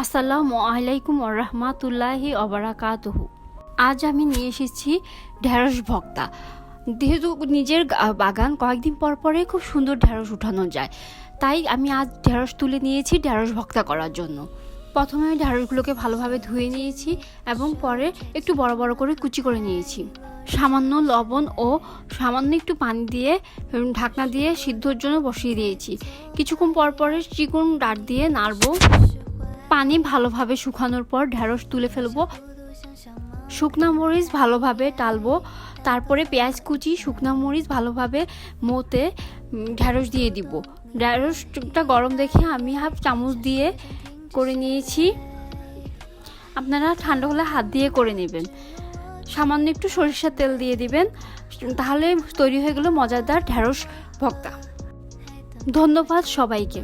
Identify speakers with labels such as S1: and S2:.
S1: আসসালামু আলাইকুম ওরহমাতুল্লাহি ওবারাকাতুহু। আজ আমি নিয়ে এসেছি ঢেঁড়স ভর্তা। যেহেতু নিজের বাগান কয়েকদিন পর পরে খুব সুন্দর ঢেঁড়স উঠানো যায়, তাই আমি আজ ঢেঁড়স তুলে নিয়েছি ঢেঁড়স ভর্তা করার জন্য। প্রথমে আমি ঢেঁড়সগুলোকে ভালোভাবে ধুয়ে নিয়েছি এবং পরে একটু বড় বড় করে কুচি করে নিয়েছি। সামান্য লবণ ও সামান্য একটু পানি দিয়ে ঢাকনা দিয়ে সিদ্ধর জন্য বসিয়ে দিয়েছি। কিছুক্ষণ পর পরে চিকন ডাট দিয়ে নাড়বো। পানি ভালোভাবে শুকানোর পর ঢেঁড়স তুলে ফেলবো। শুকনা মরিচ ভালোভাবে টালবো, তারপরে পেঁয়াজ কুচি, শুকনা মরিচ ভালোভাবে মতে ঢেঁড়স দিয়ে দিব। ঢেঁড়সটা গরম দেখে আমি হাফ চামচ দিয়ে করে নিয়েছি। আপনারা ঠান্ডা হলে হাত দিয়ে করে নেবেন। সামান্য একটু সরিষার তেল দিয়ে দিবেন, তাহলে তৈরি হয়ে গেল মজাদার ঢেঁড়স ভর্তা। ধন্যবাদ সবাইকে।